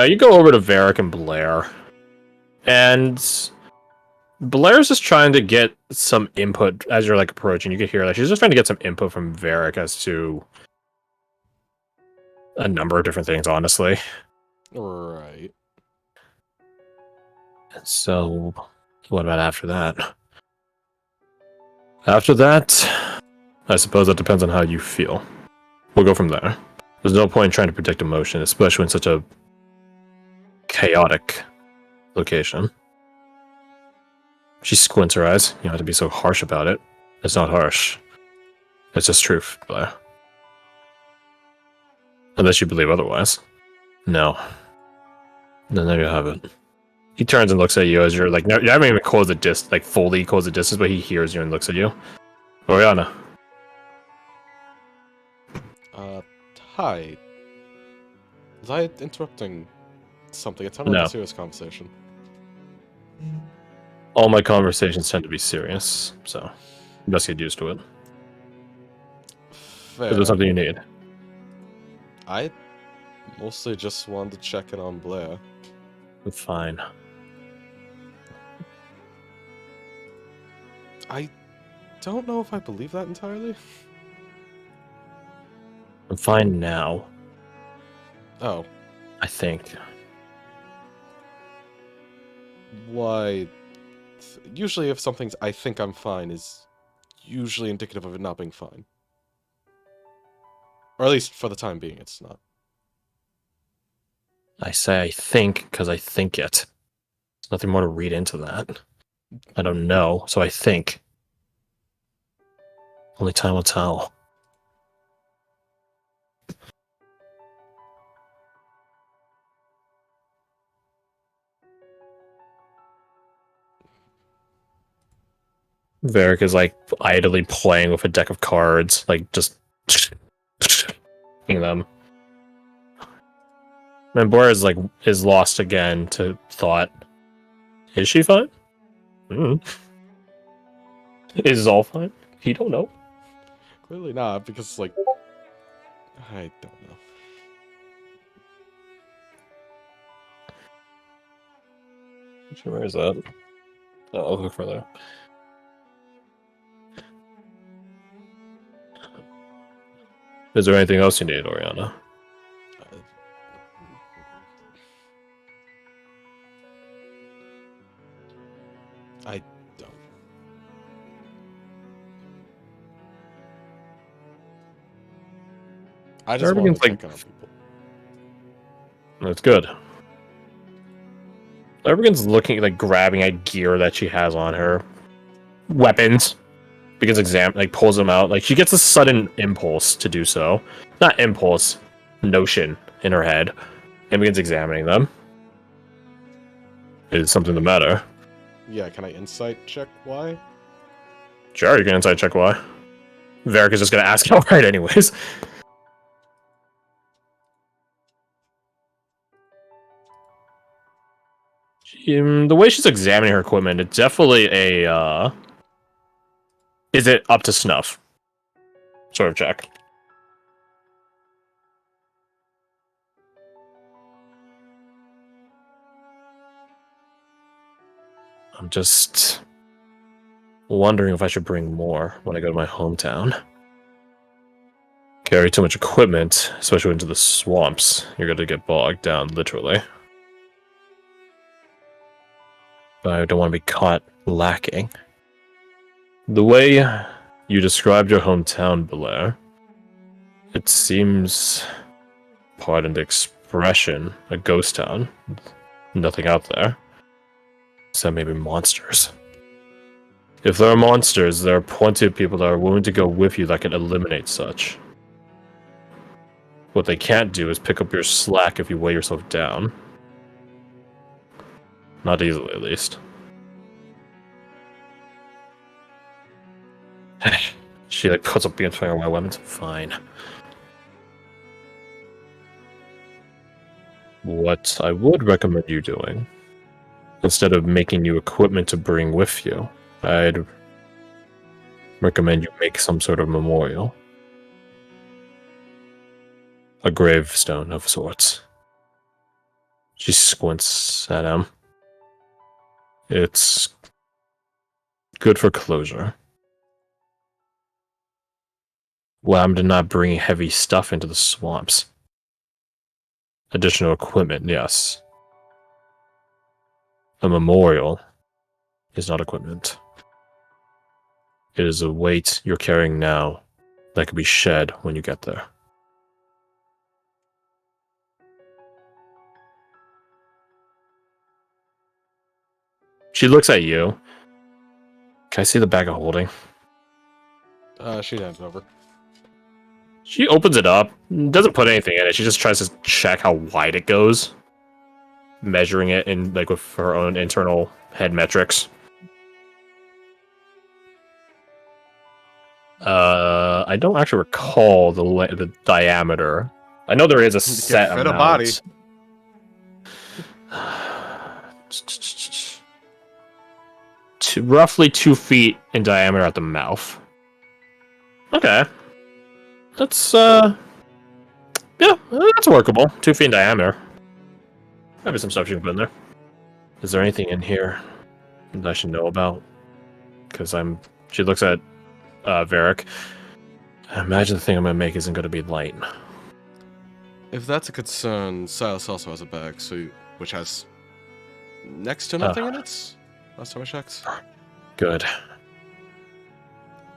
You go over to Varric and Blair, and Blair's just trying to get some input as you're like approaching. You can hear that she's just trying to get some input from Varric as to a number of different things, honestly. Right. So, what about after that? After that, I suppose that depends on how you feel. We'll go from there. There's no point in trying to predict emotion, especially in such a chaotic location. She squints her eyes. You don't have to be so harsh about it. It's not harsh. It's just truth, Blair. Unless you believe otherwise. No. Then there you have it. He turns and looks at you as you're like, you haven't even closed the distance, like fully closed the distance, but he hears you and looks at you. Oriana. Hi. Was I interrupting something? It sounded like a serious conversation. All my conversations tend to be serious, so you best get used to it. Fair. Is there something you need? I mostly just wanted to check in on Blair. Fine. I don't know if I believe that entirely. I'm fine now. Oh. I think. Why? Usually if something's I think I'm fine is usually indicative of it not being fine. Or at least for the time being, it's not. I say I think because I think it. There's nothing more to read into that. I don't know, so I think. Only time will tell. Varric is like idly playing with a deck of cards, like just them. And Blair is lost again to thought. Is she fine? Is all fine? You don't know. Clearly not, because like I don't know. Where is that? Oh, I'll look further. Is there anything else you need, Oriana? I don't. I just want to check on people. That's good. Everyone's looking, like, grabbing at gear that she has on her. Weapons. Begins pulls them out. Like, she gets a sudden impulse to do so. Not impulse. Notion in her head. And begins examining them. Is something the matter? Yeah, can I insight check why? Sure, you can insight check why. Varric is just gonna ask outright anyways. The way she's examining her equipment, it's definitely a, is it up to snuff? Sort of check. I'm just wondering if I should bring more when I go to my hometown. Carry too much equipment, especially into the swamps. You're going to get bogged down, literally. But I don't want to be caught lacking. The way you described your hometown, Blair, it seems, pardon the expression, a ghost town. Nothing out there. Except maybe monsters. If there are monsters, there are plenty of people that are willing to go with you that can eliminate such. What they can't do is pick up your slack if you weigh yourself down. Not easily, at least. She puts up the fire on my weapons. Fine. What I would recommend you doing, instead of making you equipment to bring with you, I'd recommend you make some sort of memorial. A gravestone of sorts. She squints at him. It's good for closure. Well, I'm not bringing heavy stuff into the swamps. Additional equipment, yes. A memorial is not equipment. It is a weight you're carrying now that can be shed when you get there. She looks at you. Can I see the bag of holding? She hands over. She opens it up, doesn't put anything in it. She just tries to check how wide it goes, measuring it in like with her own internal head metrics. I don't actually recall the diameter. I know there is a set fit a amount. body. Roughly 2 feet in diameter at the mouth. Okay. That's, yeah, that's workable. 2 feet in diameter. Maybe some stuff you can put in there. Is there anything in here that I should know about? Because she looks at, Varric. I imagine the thing I'm gonna make isn't gonna be light. If that's a concern, Silas also has a bag, which has next to nothing in it. Last time I checked. Good.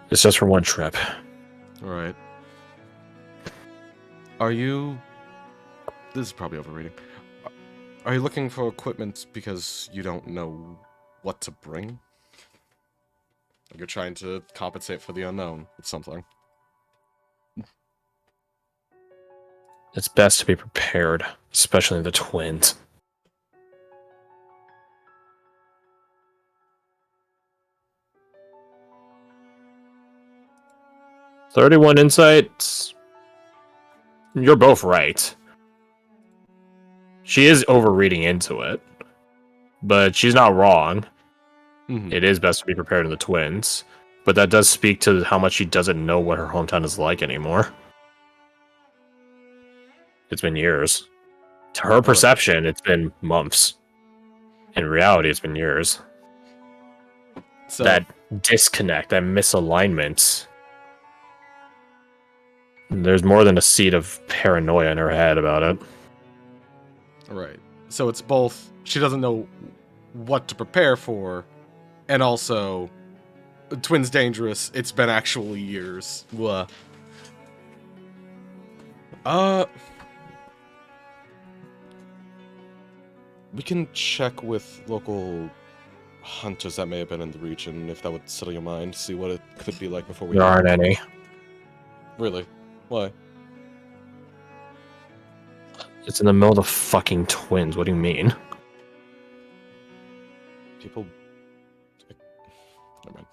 It's just for one trip. Alright. Are you... This is probably overreading. Are you looking for equipment because you don't know what to bring? Like you're trying to compensate for the unknown with something. It's best to be prepared, especially the twins. "31 insights." You're both right. She is overreading into it, but she's not wrong. Mm-hmm. It is best to be prepared in the twins, but that does speak to how much she doesn't know what her hometown is like anymore. It's been years. To her perception, it's been months. In reality, it's been years. So, That disconnect, that misalignment. There's more than a seed of paranoia in her head about it. right. So it's both, she doesn't know what to prepare for, and also, twins dangerous, it's been actually years. Blah. We can check with local hunters that may have been in the region, if that would settle your mind, see what it could be like before we... There aren't any. Really? Why? It's in the middle of the fucking twins. What do you mean? People... Never mind.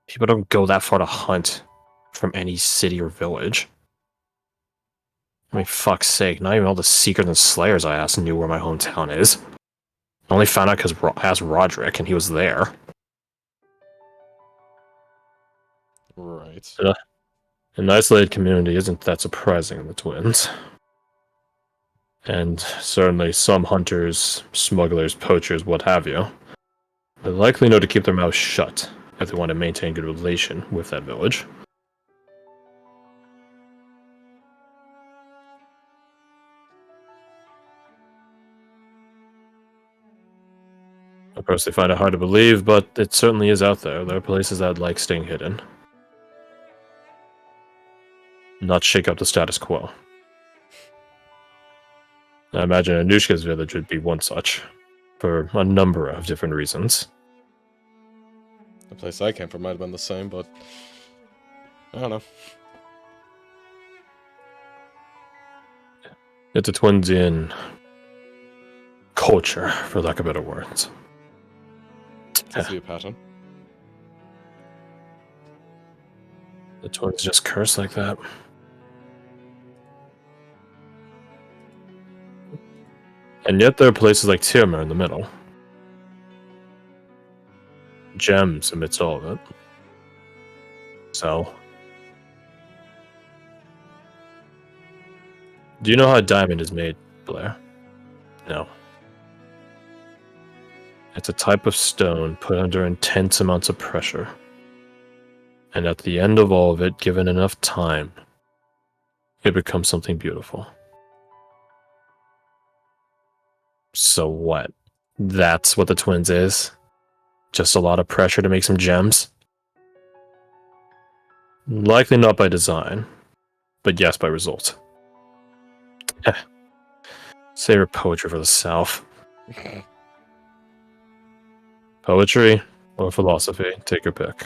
People don't go that far to hunt from any city or village. I mean, fuck's sake, not even all the Seekers and Slayers I asked knew where my hometown is. I only found out because I asked Roderick, and he was there. Right. An isolated community isn't that surprising in the twins. And certainly some hunters, smugglers, poachers, what have you, they likely know to keep their mouths shut if they want to maintain good relation with that village. Of course, they find it hard to believe, but it certainly is out there. There are places that like staying hidden. Not shake up the status quo. I imagine Anushka's village would be one such, for a number of different reasons. The place I came from might have been the same, but... I don't know. It's a Twinsian culture, for lack of better words. I see a pattern. The twins just curse like that. And yet there are places like Tirmer in the middle. Gems amidst all of it. So... do you know how a diamond is made, Blair. No. It's a type of stone put under intense amounts of pressure. And at the end of all of it, given enough time, it becomes something beautiful. So what? That's what the twins is? Just a lot of pressure to make some gems? Likely not by design, but yes by result. Save your poetry for the South. Poetry or philosophy, take your pick.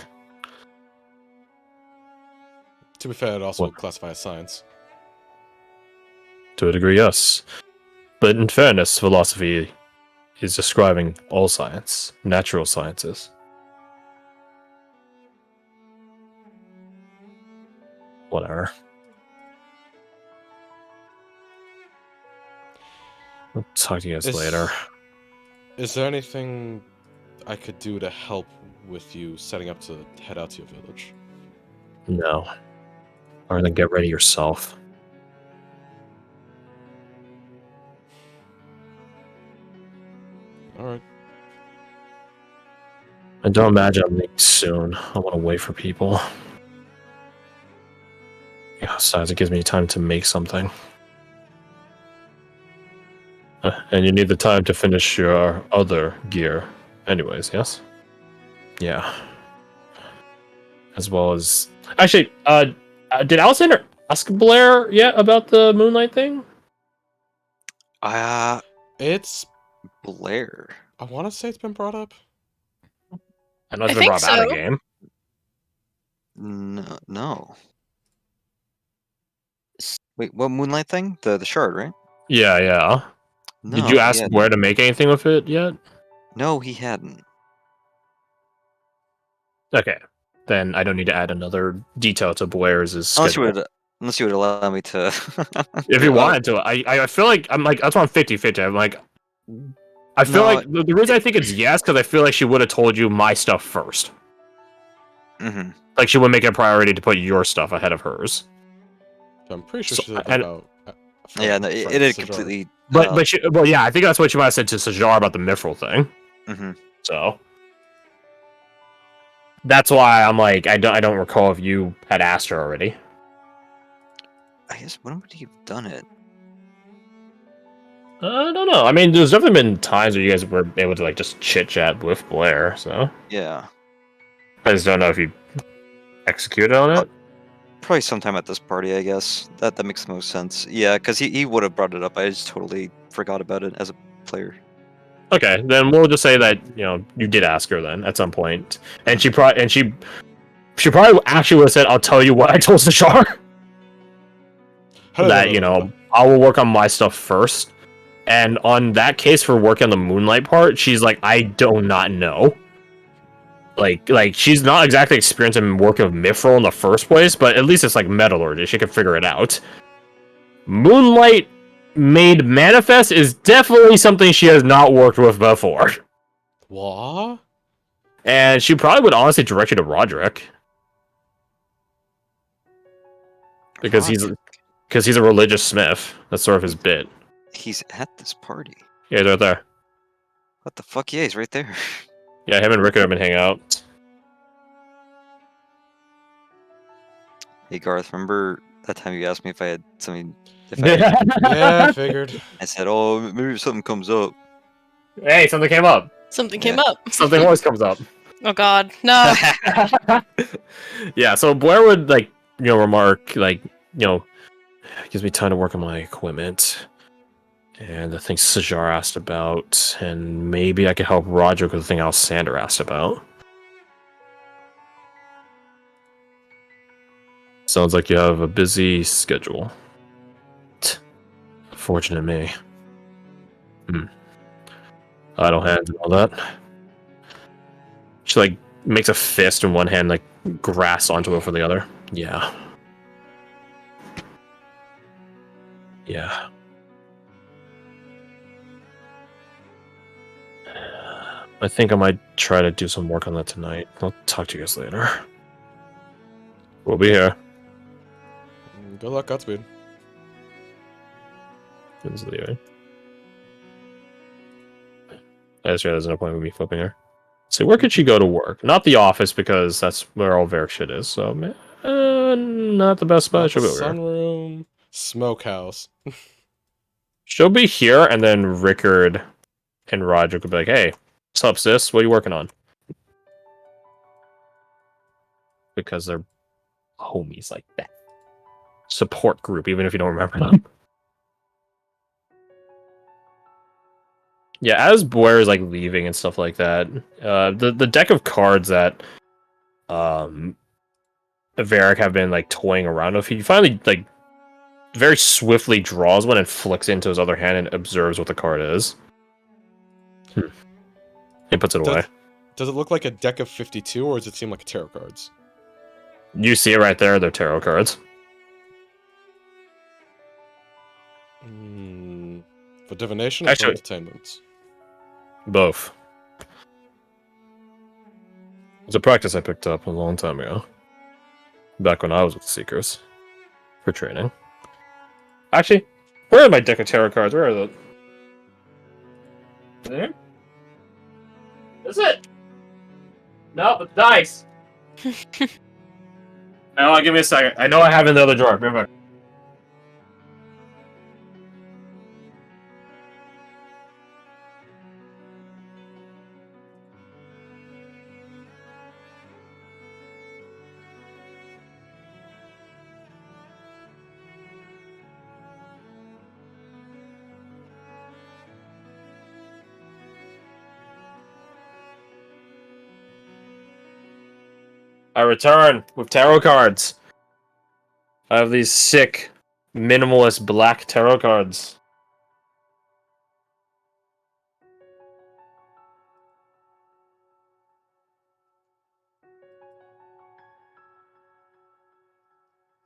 To be fair, it also What? would classify as science. To a degree, yes. But in fairness, philosophy is describing all science, natural sciences. Whatever. I'll talk to you guys later. Is there anything I could do to help with you setting up to head out to your village? No. Or then get ready yourself. Alright. And don't imagine I'm leaving soon. I want to wait for people. Yeah, besides, it gives me time to make something. And you need the time to finish your other gear. Anyways, yes? Yeah. As well as... Actually, did Alexander ask Blair yet about the Moonlight thing? It's... Blair. I want to say it's been brought up. I know it's I been think brought out of so. the game. No. Wait, what Moonlight thing? The shard, right? Yeah, yeah. No, Did you he ask hadn't. Blair to make anything with it yet? No, he hadn't. Okay. Then I don't need to add another detail to Blair's schedule. Unless you would allow me to. If you wanted to. I feel like I'm like that's why I'm 50-50. I'm like I feel No, like the reason I think it's yes, because I feel like she would have told you my stuff first. Mm-hmm. Like she would make it a priority to put your stuff ahead of hers. I'm pretty sure So- she said and- that about... Yeah, no, it had completely. But she, well, yeah, I think that's what she might have said to Sajar about the Mithril thing. Mm-hmm. So that's why I'm like I don't recall if you had asked her already. I guess when would he have done it? I don't know. I mean, there's definitely been times where you guys were able to like just chit chat with Blair. So Yeah, I just don't know if you executed on it. probably sometime at this party. I guess that makes the most sense. Yeah, because he would have brought it up. I just totally forgot about it as a player. Okay, then we'll just say that you did ask her then at some point, and she probably actually would have said, "I'll tell you what I told Sashar." That I will work on my stuff first, and on that case for working on the Moonlight part, she's like, "I do not know." Like she's not exactly experienced in working with Mithril in the first place, but at least it's like metallurgy. She can figure it out. Moonlight made manifest is definitely something she has not worked with before. What? And she probably would honestly direct you to Roderick. Because he's a religious smith. That's sort of his bit. He's at this party. Yeah, he's right there. What the fuck? Yeah, he's right there. Yeah, him and Rickard have been hanging out. Hey Garth, remember that time you asked me if I had something? Yeah, I figured. I said, "Oh, maybe if something comes up." Hey, something came up. Something came up. Something always comes up. Oh God, no. Yeah, so Blair would remark gives me time to work on my equipment. And the thing Sajar asked about, and maybe I could help Roger with the thing Alexander asked about. Sounds like you have a busy schedule. Fortunate me. Idle hands and all that. She makes a fist in one hand, grasps onto it for the other. Yeah. Yeah. I think I might try to do some work on that tonight. I'll talk to you guys later. We'll be here. Good luck, Godspeed. Who's leaving? I just realized there's no point with me flipping her. So where could she go to work? Not the office, because that's where all Varric shit is. So, not the best spot. Not She'll the be over here. sunroom, smokehouse. She'll be here, and then Rickard and Roger could be like, "Hey, what's up, sis? What are you working on?" Because they're homies like that. Support group, even if you don't remember them. Yeah, as Boyer is like leaving and stuff like that, the deck of cards that Varric have been like toying around with, he finally like very swiftly draws one and flicks it into his other hand and observes what the card is. He puts it away. Does it look like a deck of 52, or does it seem like tarot cards? You see it right there, they're tarot cards. For divination or for Actually- entertainment? Both. It's a practice I picked up a long time ago. Back when I was with Seekers. For training. Actually, where are my deck of tarot cards? Where are they? There? Is it? No, it's dice! Now, give me a second. I know I have it in the other drawer. Remember. I return with tarot cards. I have these sick, minimalist black tarot cards.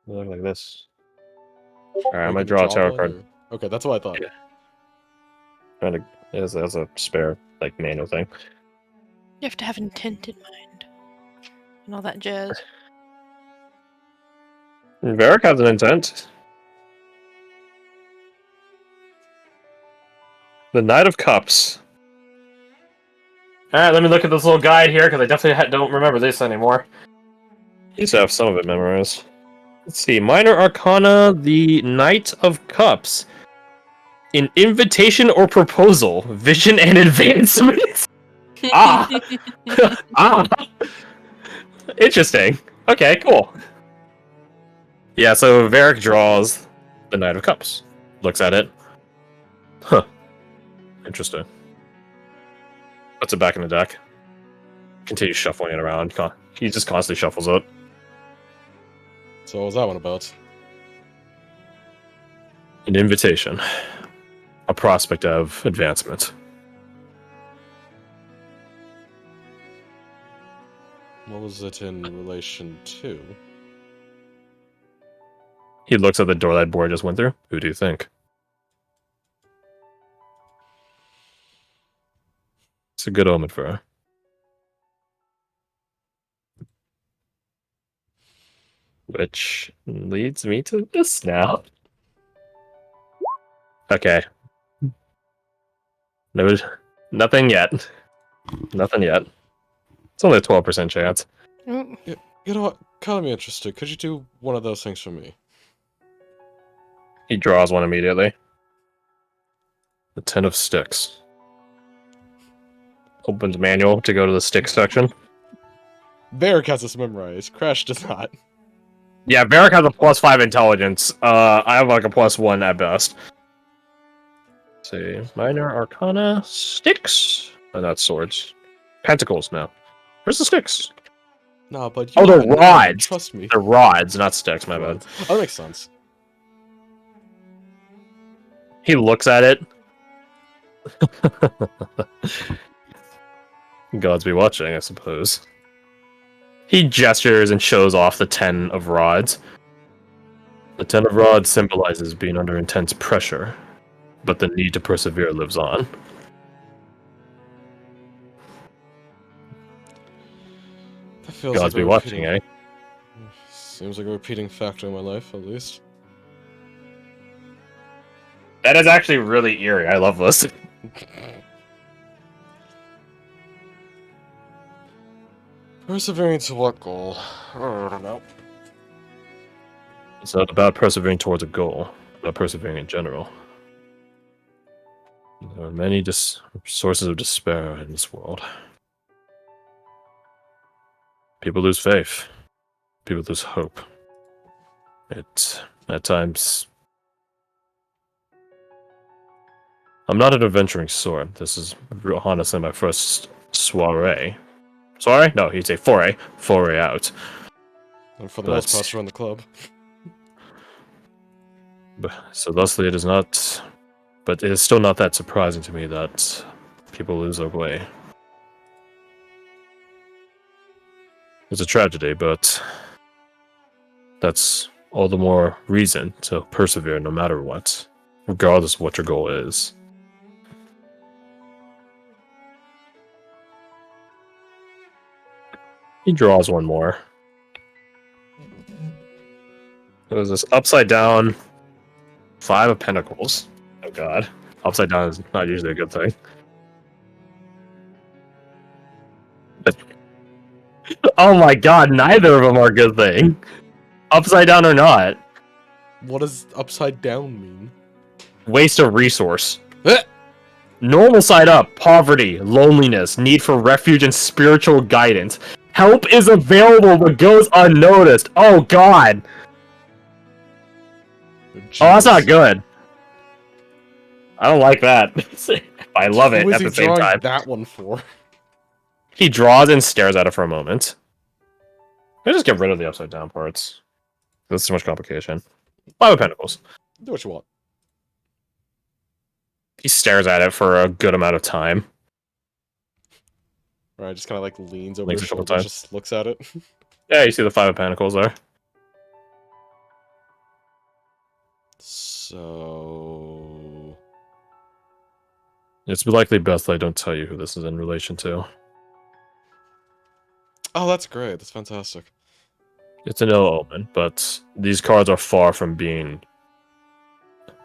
They look like this. Alright, I'm gonna draw a tarot card. Okay, that's what I thought. Yeah. As a spare, like, manual thing. You have to have intent in mind. And all that jazz. Varric has an intent. The Knight of Cups. Alright, let me look at this little guide here, because I definitely don't remember this anymore. I used to have some of it memorized. Let's see. Minor Arcana, the Knight of Cups. An invitation or proposal, vision and advancement. Ah! Ah! Interesting. Okay, cool. Yeah, so Varric draws the Knight of Cups. Looks at it. Huh. Interesting. Puts it back in the deck. Continues shuffling it around. He just constantly shuffles it. So what was that one about? An invitation. A prospect of advancement. What was it in relation to? He looks at the door that boy just went through. Who do you think? It's a good omen for her. Which leads me to this now. Okay. No, nothing yet. Nothing yet. It's only a 12% chance. Mm. You know what? Color me interested. Could you do one of those things for me? He draws one immediately. The 10 of Sticks. Opens manual to go to the stick section. Varric has this memorized. Crash does not. Yeah, Varric has a +5 intelligence. I have like a +1 at best. Let's see. Minor Arcana, Sticks. Oh, that's swords. Pentacles now. Where's the sticks? Nah, but Oh, you they're have it. rods. Trust me. They're rods, not sticks, my bad. Oh, that makes sense. He looks at it. Gods be watching, I suppose. He gestures and shows off the 10 of rods. The 10 of rods symbolizes being under intense pressure, but the need to persevere lives on. That feels Gods like be a watching, repeating- eh? Seems like a repeating factor in my life, at least. That is actually really eerie. I love this. Persevering to what goal? Oh, I don't know. It's not about persevering towards a goal, but persevering in general. There are many sources of despair in this world. People lose faith. People lose hope. At times... I'm not an adventuring sort. This is honestly my first soiree. Soiree? No, he'd say foray. Foray out. And for the most part, you're in the club. So thusly it is not... But it is still not that surprising to me that people lose their way. It's a tragedy, but that's all the more reason to persevere no matter what, regardless of what your goal is. He draws one more. There's this upside down 5 of Pentacles. Oh god. Upside down is not usually a good thing. But oh my god, neither of them are a good thing. Upside down or not. What does upside down mean? Waste of resource. Normal side up, poverty, loneliness, need for refuge and spiritual guidance. Help is available but goes unnoticed. Oh god. Jeez. Oh, that's not good. I don't like that. I love it Who is at he the same drawing time. that one for? He draws and stares at it for a moment. I just get rid of the upside down parts. That's too much complication. 5 of Pentacles. Do what you want. He stares at it for a good amount of time. Right, just kind of like leans over Blinks his a couple shoulder, times. just looks at it. Yeah, you see the 5 of Pentacles there. So... It's likely best I don't tell you who this is in relation to. Oh, that's great. That's fantastic. It's an ill omen, but these cards are far from being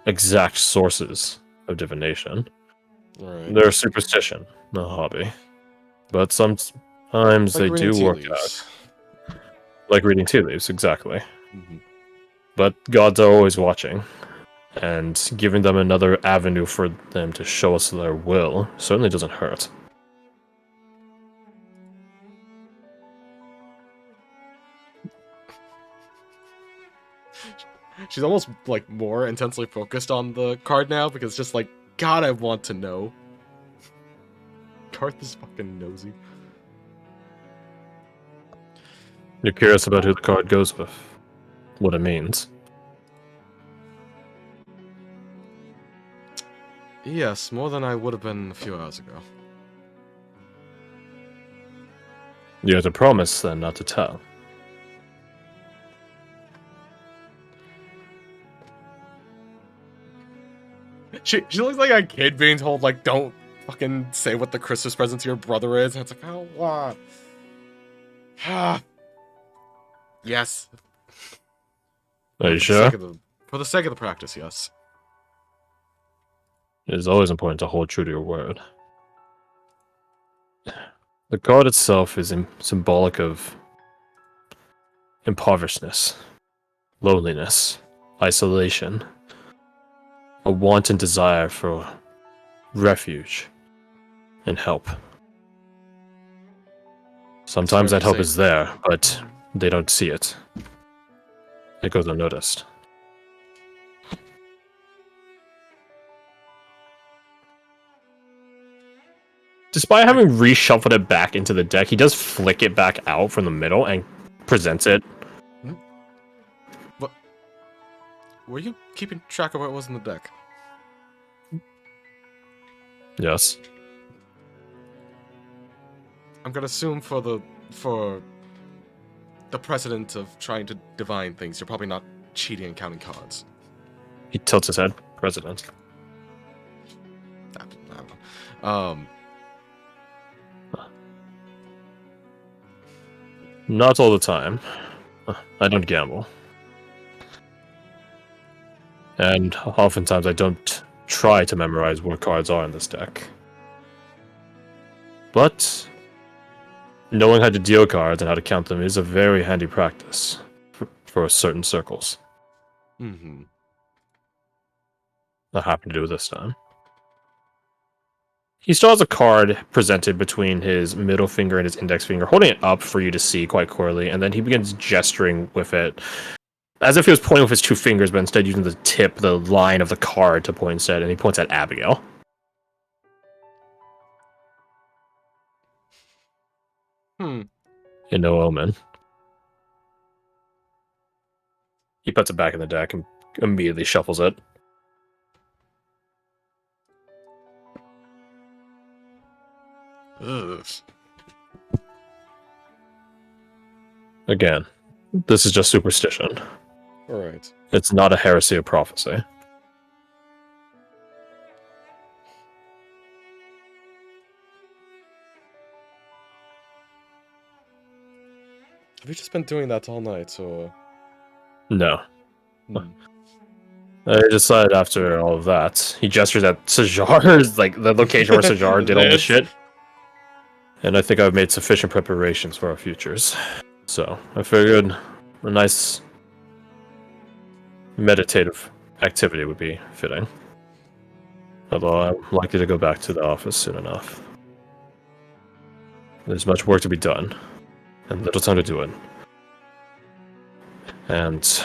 exact sources of divination. Right. They're a superstition, not a hobby. But sometimes they do work out. Like reading tea leaves, exactly. Mm-hmm. But gods are always watching, and giving them another avenue for them to show us their will certainly doesn't hurt. She's almost, like, more intensely focused on the card now, because it's just like, God, I want to know. Garth is fucking nosy. You're curious about who the card goes with, what it means. Yes, more than I would have been a few hours ago. You have to promise, then, not to tell. She looks like a kid being told, like, don't fucking say what the Christmas present to your brother is. And it's like, oh, what? Yes. Are you For the sure? sake of for the sake of the practice, yes. It is always important to hold true to your word. The card itself is symbolic of impoverishedness, loneliness, isolation, a wanton desire for refuge and help. Sometimes that help is there, but they don't see it. It goes unnoticed. Despite having reshuffled it back into the deck, he does flick it back out from the middle and presents it. What? Were you keeping track of what was in the deck? Yes. I'm gonna assume for the precedent of trying to divine things, you're probably not cheating and counting cards. He tilts his head. President. I don't know. Not all the time. I don't gamble. And oftentimes I don't try to memorize what cards are in this deck. But knowing how to deal cards and how to count them is a very handy practice for certain circles. Mm-hmm. That happened to do this time. He still has a card presented between his middle finger and his index finger, holding it up for you to see quite clearly, and then he begins gesturing with it, as if he was pointing with his two fingers, but instead using the tip, the line of the card to point instead, and he points at Abigail. In no omen. He puts it back in the deck and immediately shuffles it. Ugh. Again, this is just superstition. Alright. It's not a heresy of prophecy. Have you just been doing that all night, or...? No. Hmm. I decided after all of that, he gestures at Sajar, like the location where Sajar did all the shit. And I think I've made sufficient preparations for our futures. So, I figured a nice meditative activity would be fitting. Although I'm likely to go back to the office soon enough. There's much work to be done, and little time to do it. And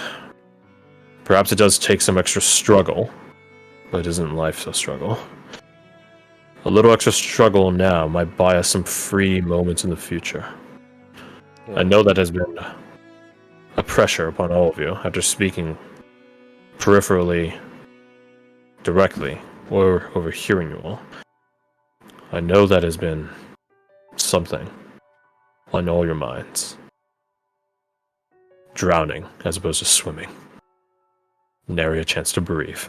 perhaps it does take some extra struggle, but isn't life a struggle? A little extra struggle now might buy us some free moments in the future. I know that has been a pressure upon all of you after speaking peripherally, directly, or overhearing you all. I know that has been something on all your minds. Drowning as opposed to swimming. Nary a chance to breathe.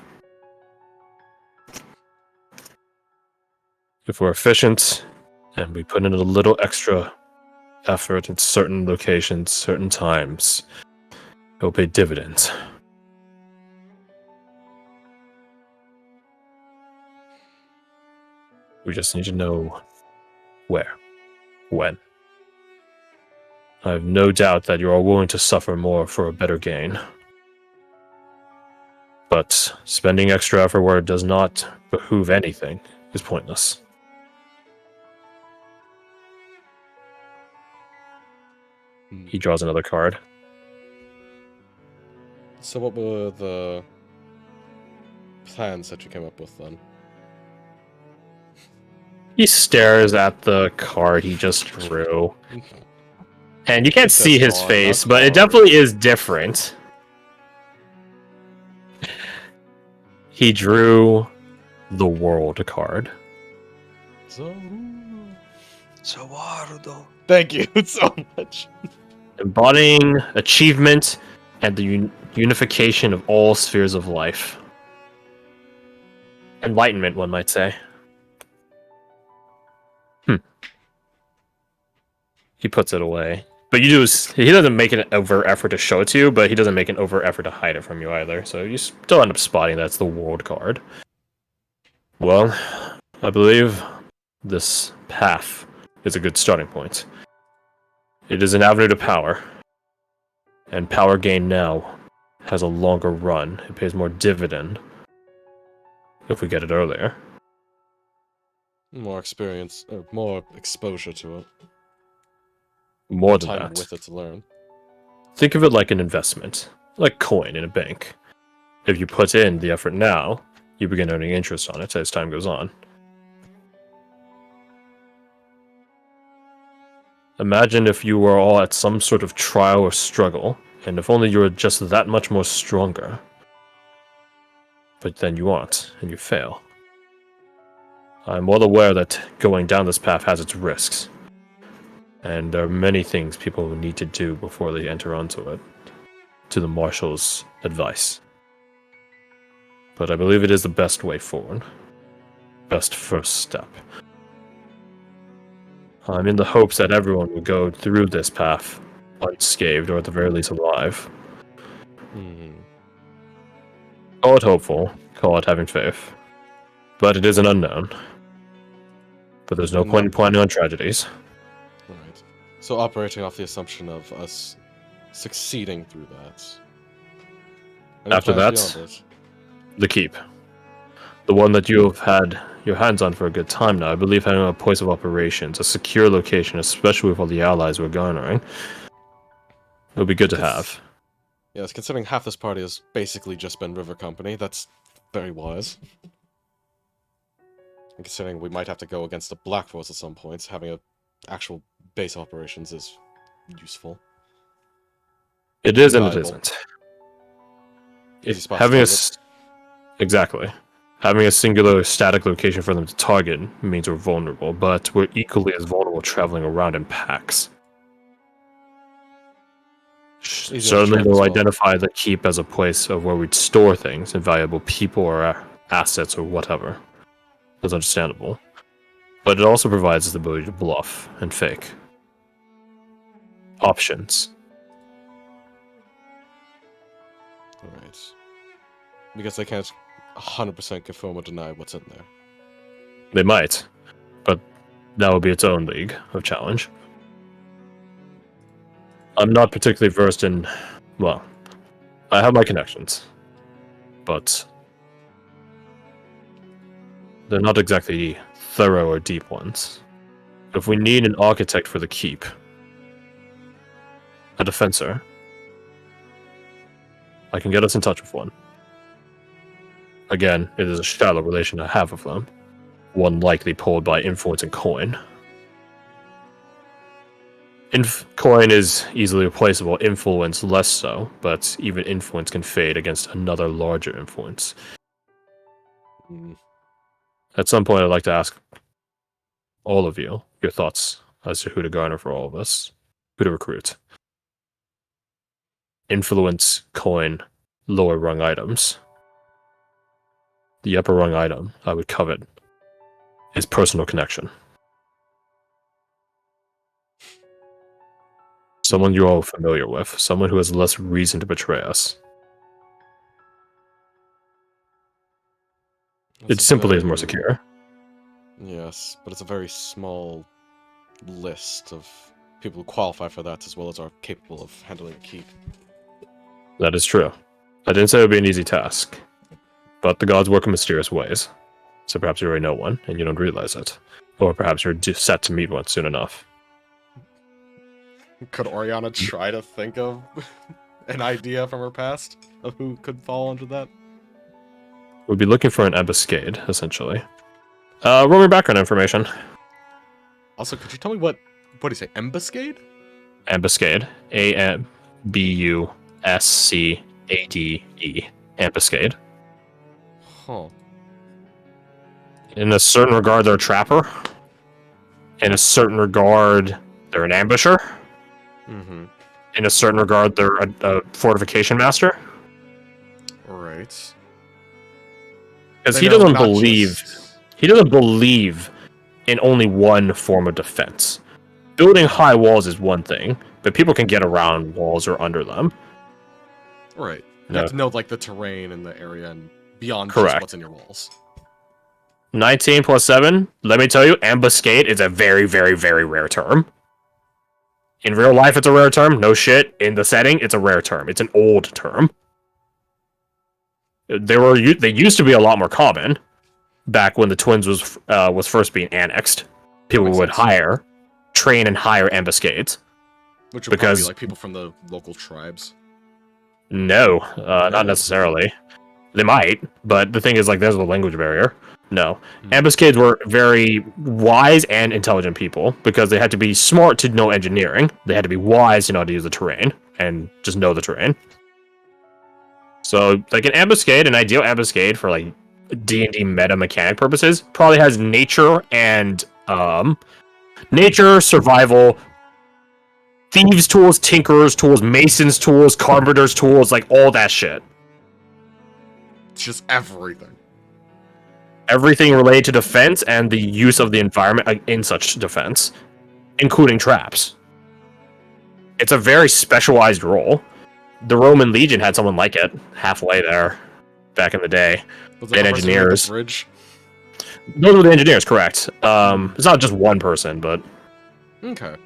If we're efficient and we put in a little extra effort in certain locations, certain times, it'll pay dividends. We just need to know where, when. I have no doubt that you're all willing to suffer more for a better gain. But spending extra effort where it does not behoove anything is pointless. He draws another card. So what were the plans that you came up with then? He stares at the card he just drew. And you can't It says see his card, face, not but it card. definitely is different. He drew the world card. Thank you so much. Embodying achievement and the unification of all spheres of life. Enlightenment, one might say. He puts it away. But he doesn't make an overt effort to show it to you, but he doesn't make an overt effort to hide it from you either. So you still end up spotting that's the world card. Well, I believe this path is a good starting point. It is an avenue to power. And power gained now has a longer run. It pays more dividend if we get it earlier. More experience, or more exposure to it. More than Time that. with it to learn. Think of it like an investment, like coin in a bank. If you put in the effort now, you begin earning interest on it as time goes on. Imagine if you were all at some sort of trial or struggle, and if only you were just that much more stronger. But then you aren't, and you fail. I'm well aware that going down this path has its risks. And there are many things people need to do before they enter onto it, to the Marshal's advice. But I believe it is the best way forward. Best first step. I'm in the hopes that everyone will go through this path unscathed, or at the very least alive. Call it hopeful, call it having faith. but it is an unknown. But there's no point in planning on tragedies. Right. So operating off the assumption of us succeeding through that. Any After plans that, beyond it? the keep. The one that you have had your hands on for a good time now. I believe having a place of operations, a secure location, especially with all the allies we're garnering, it would be good to have. Yes, considering half this party has basically just been River Company, that's very wise. And considering we might have to go against the Black Force at some points, having a actual base of operations is useful. It is and it Valuable. isn't. Easy spot to Having a target. exactly. Having a singular static location for them to target means we're vulnerable, but we're equally as vulnerable traveling around in packs. Easy to Certainly, track they'll as well. identify the keep as a place of where we'd store things and valuable people or assets or whatever. That's understandable. But it also provides us the ability to bluff and fake. Options. Alright. Because they can't 100% confirm or deny what's in there. They might, but that would be its own league of challenge. I'm not particularly versed in... Well, I have my connections, but they're not exactly thorough or deep ones. If we need an architect for the keep, a defensor, I can get us in touch with one. Again, it is a shallow relation I have with them, one likely pulled by influence and coin. Coin is easily replaceable, influence less so, but even influence can fade against another larger influence. At some point, I'd like to ask all of you your thoughts as to who to garner for all of us, who to recruit. Influence, coin, lower rung items. The upper rung item I would covet is personal connection. Someone you're all familiar with, someone who has less reason to betray us. It simply is more secure. Yes, but it's a very small list of people who qualify for that, as well as are capable of handling a keep. That is true. I didn't say it would be an easy task, but the gods work in mysterious ways. So perhaps you already know one, and you don't realize it. Or perhaps you're just set to meet one soon enough. Could Oriana try to think of an idea from her past of who could fall under that? We'd be looking for an ambuscade, essentially. Roll me background information. Also, could you tell me what do you say, ambuscade? Ambuscade. A-M-B-U-S-C-A-D-E. Ambuscade. Huh. In a certain regard, they're a trapper. In a certain regard, they're an ambusher. Mm-hmm. In a certain regard, they're a fortification master. Right. Because They he know doesn't not believe... just- He doesn't believe in only one form of defense. Building high walls is one thing, but people can get around walls or under them. Right. You No. have to know, like, the terrain and the area and beyond Correct. just what's in your walls. 19 plus 7, let me tell you, ambuscade is a very, very, very rare term. In real life, it's a rare term. No shit. In the setting, it's a rare term. It's an old term. They used to be a lot more common back when the Twins was first being annexed. People Makes would sense. train and hire ambuscades. Which would probably Because- be, like, people from the local tribes. No, No? not necessarily. They might, but the thing is, like, there's a language barrier. No. Hmm. Ambuscades were very wise and intelligent people because they had to be smart to know engineering. They had to be wise to know how to use the terrain and just know the terrain. So, like, an ideal ambuscade for, like, D&D meta mechanic purposes probably has nature and, nature, survival, thieves' tools, tinkerers' tools, masons' tools, carpenters' tools, like, all that shit. It's just everything. Everything related to defense and the use of the environment in such defense, including traps. It's a very specialized role. The Roman Legion had someone like it halfway there back in the day. Was And the person who made the engineers. bridge? Those were the engineers, correct. It's not just one person, but Okay.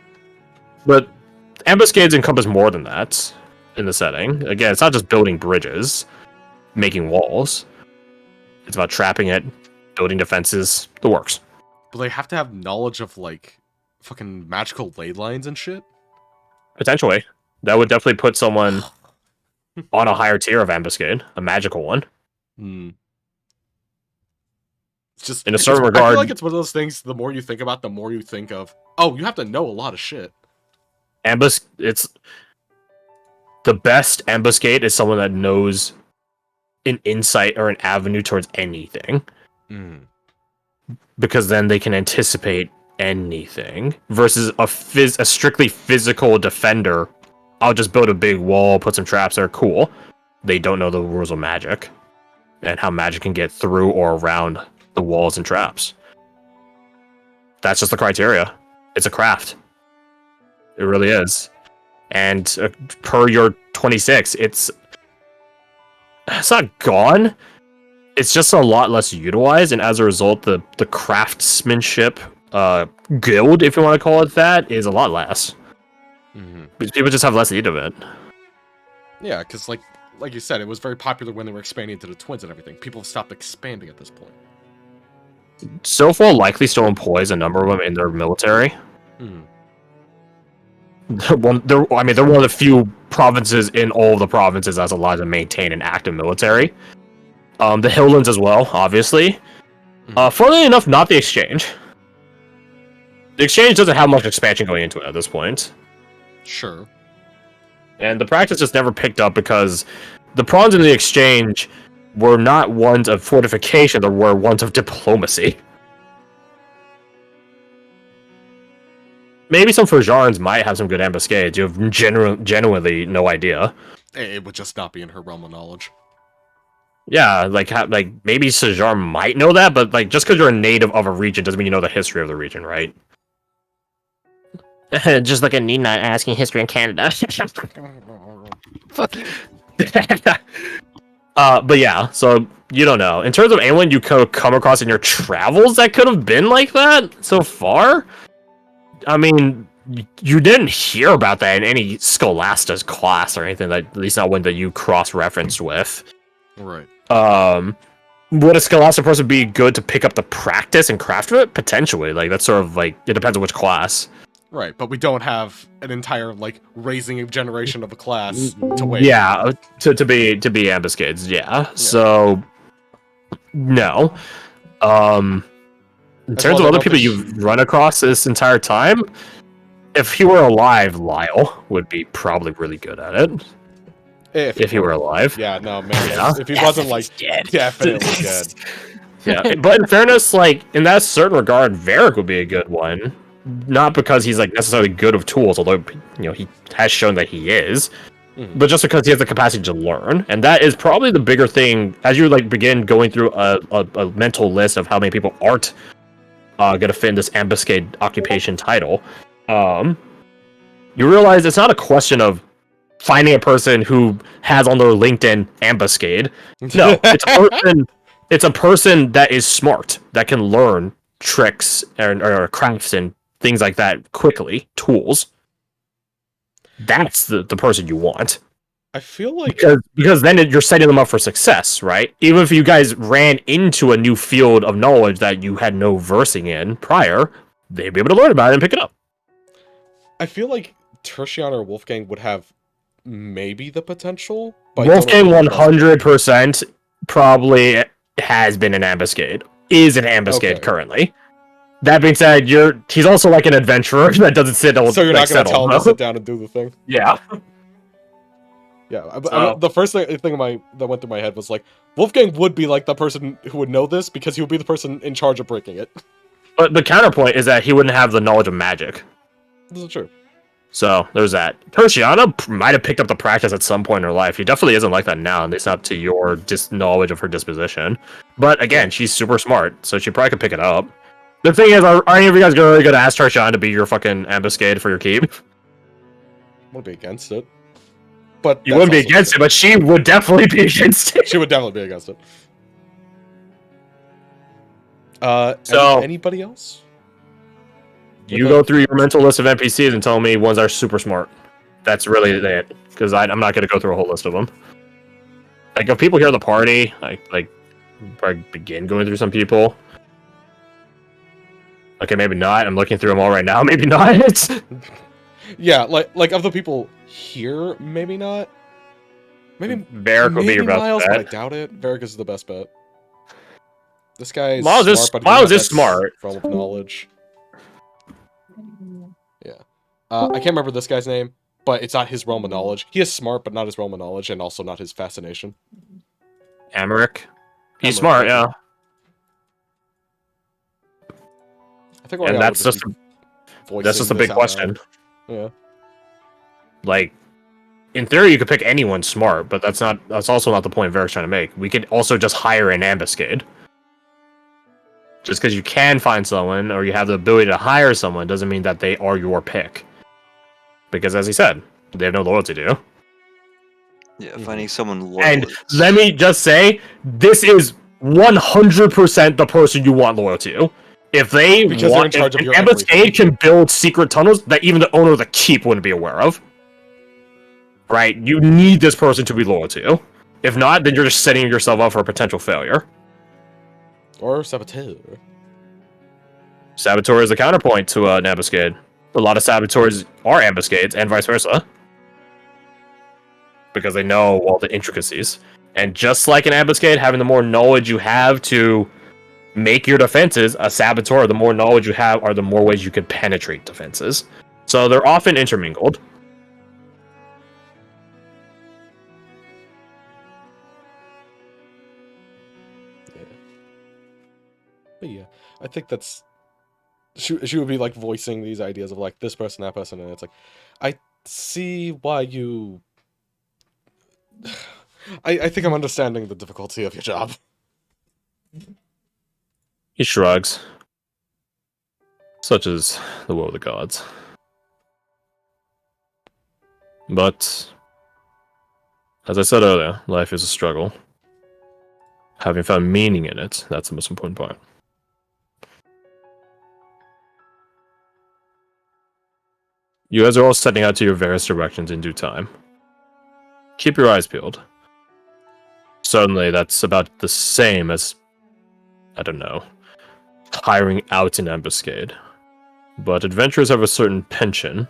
ambuscades encompass more than that in the setting. Again, it's not just building bridges, making walls. It's about trapping it, building defenses, the works. But they have to have knowledge of, like, fucking magical ley lines and shit? Potentially. That would definitely put someone on a higher tier of ambuscade, a magical one. Hmm. It's just, In a certain I regard- feel like it's one of those things, the more you think about, the more you think of, oh, you have to know a lot of shit. It's the best ambuscade is someone that knows an insight or an avenue towards anything, because then they can anticipate anything versus a strictly physical defender. I'll just build a big wall, put some traps there, cool. They don't know the rules of magic and how magic can get through or around the walls and traps. That's just the criteria. It's a craft. It really is. And per your 26, it's not gone. It's just a lot less utilized, and as a result, the craftsmanship guild, if you want to call it that, is a lot less. Because people just have less need of it. Yeah, because like you said, it was very popular when they were expanding to the twins and everything. People have stopped expanding at this point. Silphal likely still employs a number of them in their military. They're one of the few provinces in all of the provinces that's allowed to maintain an active military. The Hilllands as well, obviously. Funnily enough, not the Exchange. The Exchange doesn't have much expansion going into it at this point. Sure. And the practice just never picked up because the prawns in the Exchange were not ones of fortification, they were ones of diplomacy. Maybe some Ferjarns might have some good ambuscades. You have genuinely no idea. It would just not be in her realm of knowledge. Yeah, like maybe Sajar might know that, but like just because you're a native of a region doesn't mean you know the history of the region, right? Just like a need not asking history in Canada. Fuck you. But yeah, so you don't know. In terms of anyone you could come across in your travels that could have been like that so far, I mean, you didn't hear about that in any Scholasta's class or anything, at least not one that you cross-referenced with. Right. Would a Scholasta person be good to pick up the practice and craft of it? Potentially. Like, that's sort of like, it depends on which class. Right, but we don't have an entire, like, raising a generation of a class to wait. Yeah, to be ambuscades, yeah. So, no. In terms of other people you've run across this entire time, if he were alive, Lyle would be probably really good at it. If he were alive. Yeah, no, man. Yeah. If he wasn't, like, definitely dead. Yeah, but in fairness, like, in that certain regard, Varric would be a good one. Not because he's, like, necessarily good with tools, although, you know, he has shown that he is, but just because he has the capacity to learn. And that is probably the bigger thing, as you, like, begin going through a mental list of how many people aren't gonna fit in this ambuscade occupation title. You realize it's not a question of finding a person who has on their LinkedIn ambuscade. No, it's a person that is smart, that can learn tricks or crafts and things like that quickly, tools. That's the person you want. I feel like... Because then you're setting them up for success, right? Even if you guys ran into a new field of knowledge that you had no versing in prior, they'd be able to learn about it and pick it up. I feel like Tertian or Wolfgang would have maybe the potential, but Wolfgang 100% probably has been an ambuscade. Is an ambuscade currently. That being said, he's also like an adventurer that doesn't sit on. So you're not going to tell him to sit down and do the thing? Yeah. Yeah, the first thing that went through my head was like, Wolfgang would be like the person who would know this because he would be the person in charge of breaking it. But the counterpoint is that he wouldn't have the knowledge of magic. This is true. So there's that. Tertiana might have picked up the practice at some point in her life. She definitely isn't like that now, and it's up to your knowledge of her disposition. But again, she's super smart, so she probably could pick it up. The thing is, are any of you guys really going to ask Tertiana to be your fucking ambuscade for your keep? I wouldn't be against it. But you wouldn't be against it, but she would definitely be against it. She would definitely be against it. So- anybody else? You go through your mental list of NPCs and tell me ones are super smart. That's really it. Because I'm not going to go through a whole list of them. Like, if people hear the party, I begin going through some people. Okay, maybe not. I'm looking through them all right now. Maybe not. Yeah, like of the people here, maybe not. Maybe Varric would be your best Miles, bet. but I doubt it. Varric is the best bet. This guy is Miles smart, is- but he Miles doesn't is have that smart. realm of knowledge. Yeah. I can't remember this guy's name, but it's not his realm of knowledge. He is smart, but not his realm of knowledge, and also not his fascination. Amaric. He's Emmerich, smart, thank yeah. you. I think And that's just a big question. Yeah. Like, in theory, you could pick anyone smart, but that's also not the point Varric's trying to make. We could also just hire an ambuscade. Just because you can find someone, or you have the ability to hire someone, doesn't mean that they are your pick. Because, as he said, they have no loyalty to you. Yeah, finding someone loyal. And is- let me just say, this is 100% the person you want loyal to. If they Because they're in charge of an your ambuscade can build secret tunnels that even the owner of the keep wouldn't be aware of. Right? You need this person to be loyal to. If not, then you're just setting yourself up for a potential failure. Or saboteur. Saboteur is the counterpoint to an ambuscade. A lot of saboteurs are ambuscades, and vice versa. Because they know all the intricacies. And just like an ambuscade, having the more knowledge you have to make your defenses, a saboteur, the more knowledge you have are the more ways you can penetrate defenses. So they're often intermingled. Yeah. But yeah, I think that's... She would be, like, voicing these ideas of, like, this person, that person, and it's like, I see why you... I think I'm understanding the difficulty of your job. He shrugs. Such is the will of the gods. But, as I said earlier, life is a struggle. Having found meaning in it, that's the most important part. You guys are all setting out to your various directions in due time. Keep your eyes peeled. Certainly, that's about the same as, I don't know, hiring out an ambuscade. But adventurers have a certain penchant,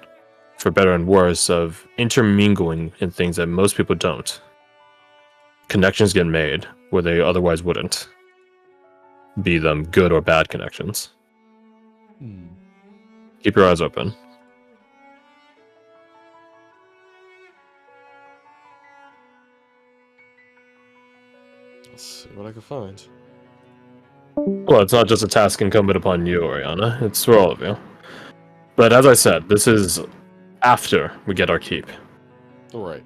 for better and worse, of intermingling in things that most people don't. Connections get made where they otherwise wouldn't. Be them good or bad connections. Keep your eyes open. Let's see what I can find. Well, it's not just a task incumbent upon you, Oriana. It's for all of you. But as I said, this is after we get our keep. Alright.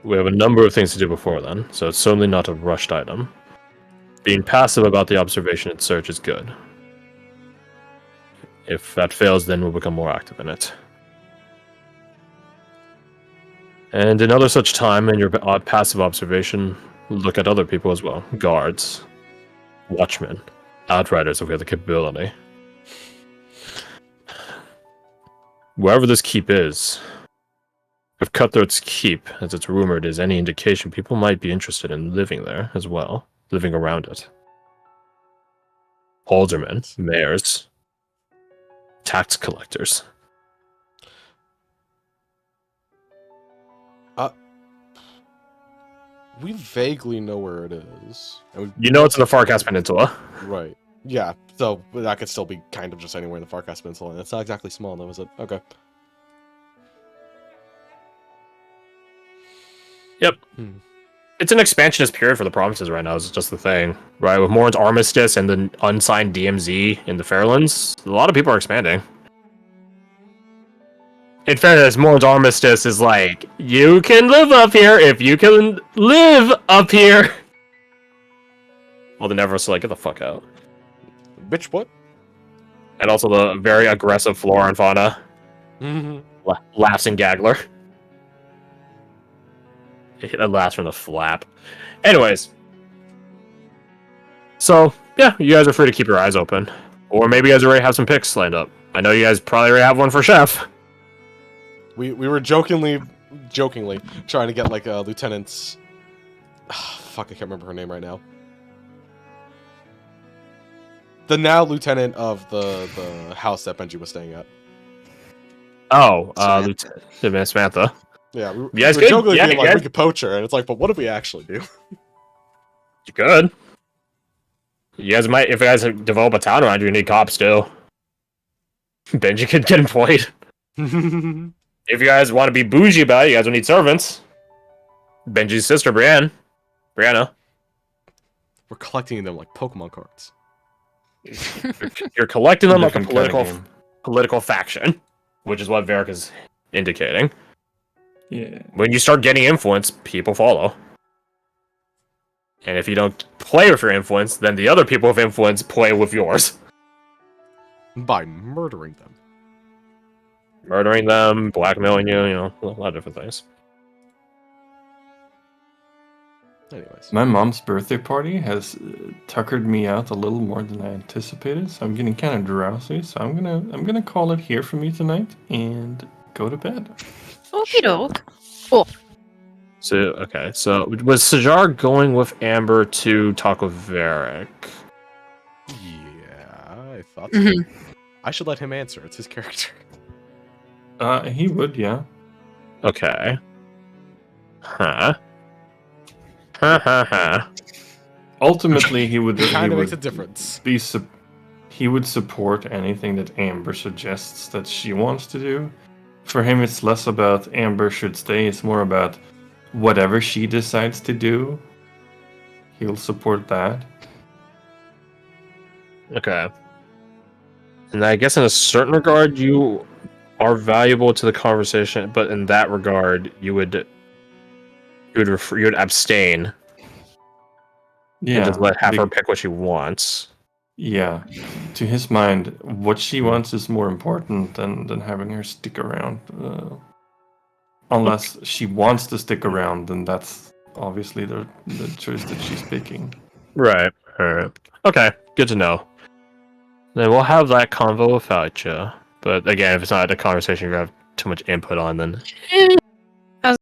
We have a number of things to do before then, so it's certainly not a rushed item. Being passive about the observation and search is good. If that fails, then we'll become more active in it. And another such time in your passive observation, look at other people as well. Guards, watchmen, outriders if we have the capability. Wherever this keep is, if Cutthroat's Keep, as it's rumored, is any indication, people might be interested in living there as well, living around it. Aldermen, mayors, tax collectors. We vaguely know where it is. And You know it's in the Farcast Peninsula. Right. Yeah, so that could still be kind of just anywhere in the Farcast Peninsula, and it's not exactly small, though, is it? Okay. Yep. It's an expansionist period for the provinces right now, is just the thing. Right, with Morin's Armistice and the unsigned DMZ in the Fairlands, a lot of people are expanding. In fairness, Morin's Armistice is like, you can live up here if you can live up here! Well, the Never's like, get the fuck out. Bitch, what? And also the very aggressive flora and fauna. Laughs and Gaggler. It laughs from the flap. Anyways. So, yeah, you guys are free to keep your eyes open. Or maybe you guys already have some picks lined up. I know you guys probably already have one for Chef. We were jokingly trying to get like a lieutenant's. Fuck, I can't remember her name right now. The now lieutenant of the house that Benji was staying at. Oh, Samantha. Samantha. Yeah, we You guys were could- jokingly yeah, being you like, guys- we could poach her, and it's like, but what if we actually do? You could. You guys might, if you guys develop a town around you, need cops too. Benji could get employed. If you guys want to be bougie about it, you guys will need servants. Benji's sister, Brianna. We're collecting them like Pokemon cards. You're collecting them like a Different kind of political faction, which is what Varric is indicating. Yeah. When you start getting influence, people follow. And if you don't play with your influence, then the other people with influence play with yours. By murdering them. Murdering them, blackmailing you, a lot of different things. Anyways. My mom's birthday party has tuckered me out a little more than I anticipated, so I'm getting kind of drowsy. So I'm gonna call it here for me tonight and go to bed. Okie doke. So, okay, so was Sajar going with Amber to talk with Varric? Yeah, I thought so. Mhm. I should let him answer. It's his character. He would, yeah. Okay. Huh. Ha. Ultimately, he would. It kind he of makes a would difference. he would support anything that Amber suggests that she wants to do. For him, it's less about Amber should stay. It's more about whatever she decides to do. He'll support that. Okay. And I guess in a certain regard, you are valuable to the conversation, but in that regard, you would abstain Yeah. and just have her be- pick what she wants. Yeah. To his mind, what she wants is more important than having her stick around. Unless she wants to stick around, then that's obviously the choice that she's picking. Right. Alright. Okay, good to know. Then we'll have that convo without you. But again, if it's not a conversation you have too much input on, then